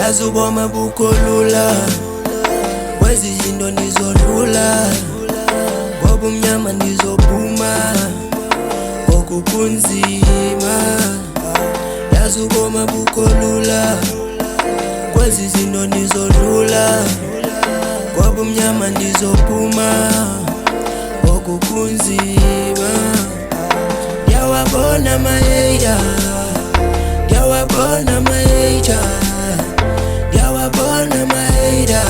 yazi uboma bukholula kwezi zinto nizodlula ngoba umnyama nizophuma okukunzima yazi uboma bukholula kwezi zinto nizodlula ngoba umnyama nizophuma okukunzima yawabona mayeya yawabona mayeya yawabona mayeya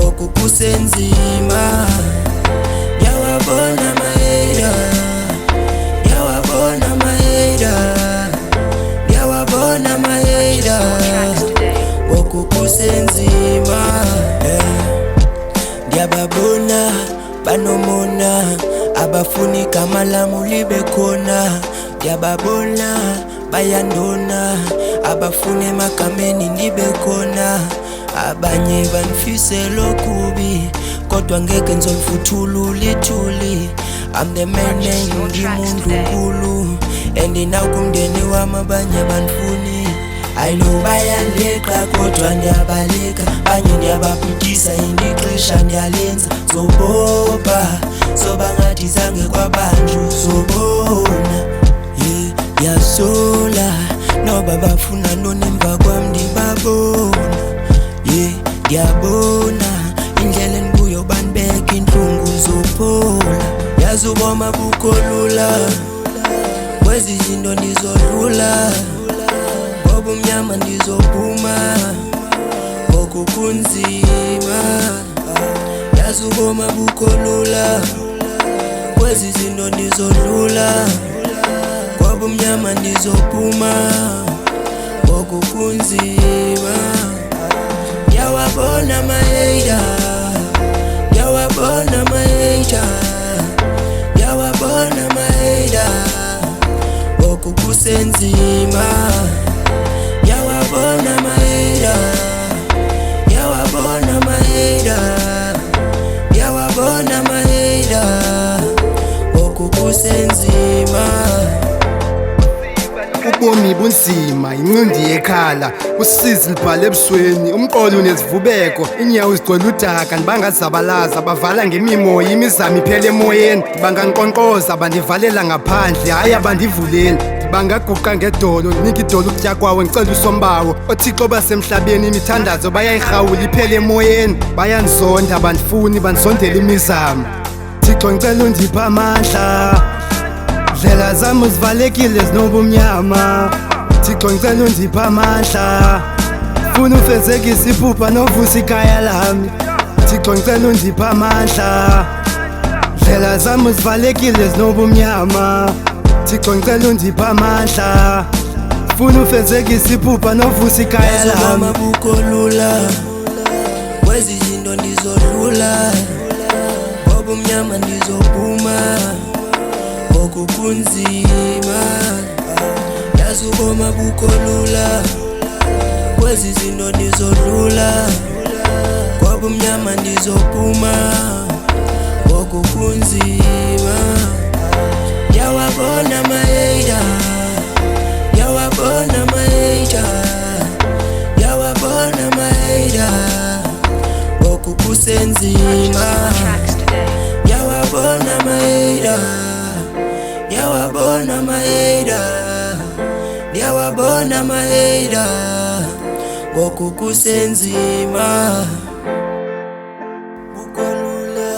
okukusenzima yawabona mayeya yawabona mayeya yawabona mayeya okukusenzima ndiyababona banomona abafuni igama lami libe khona ndiyababona bayandona abafuna emagameni ndibe khona abanye banifisela okubi kodwa ngeke ngizolifuthulula ithuli I'm the man ngimuntu nkulu and nakumndeni wami abanye abanifuni I know bayandeqa kodwa ndiyabaleka banye ndiyababhidisa indixesha ndiyalenza zobopha soba ngathi zange kwabantu zobona yasola noba bafuna nona emva kwami ndibabona ndiyabona indlela enikuyo banibeka inhlungu zophola yazi uboma bukholula kwezi zinto nizodlula ngoba umnyama nizophuma okukunzima yazi uboma bukholula kwezi zinto nizodlula ngoba umnyama nizophuma okukunzima yawabona mayeya yawabona mayeya yawabona mayeya okukusenzima yawabona mayeya yawabona mayeya yawabona mayeya okukusenzima ubomi bunzima incindi yekhala usizi libhala ebusweni umqolo unezivubeko inyawo zigcwele udaka ndibangazabalaza bavala ngemimoya imizamo iphele emoyeni ndibangankqonkqoza bandivalela ngaphandle hayi abandivuleli bangaguqa ngedolo nika idolo ukutya kwawo ngicela usombawo othixo basemhlabeni imithandazo bayayirhawula iphele emoyeni bayanzonda bandifuni bandisondela imizamo thixo ngicela undipha amandla ndlela zami zivalekile zinobumnyama thixo ngicela undipha amandla funa ufezekise iphupha novusa ikhaya lami thixo ngicela undipha amandla ndlela zami zivalekile zinobumnyama thixo ngicela undipha amandla funa ufezekise iphupha novusa ikhaya lami bukholula kwezi zinto nizodlula ngoba umnyama nizophuma okukunzima yazi uboma bukholula kwezi zinto nizodlula ngoba umnyama nizophuma okukunzima yawabona mayeya yawabona mayeya yawabona mayeya okukusenzima yawabona mayeya yawabona mayeya yawabona mayeya okukusenzima bukholula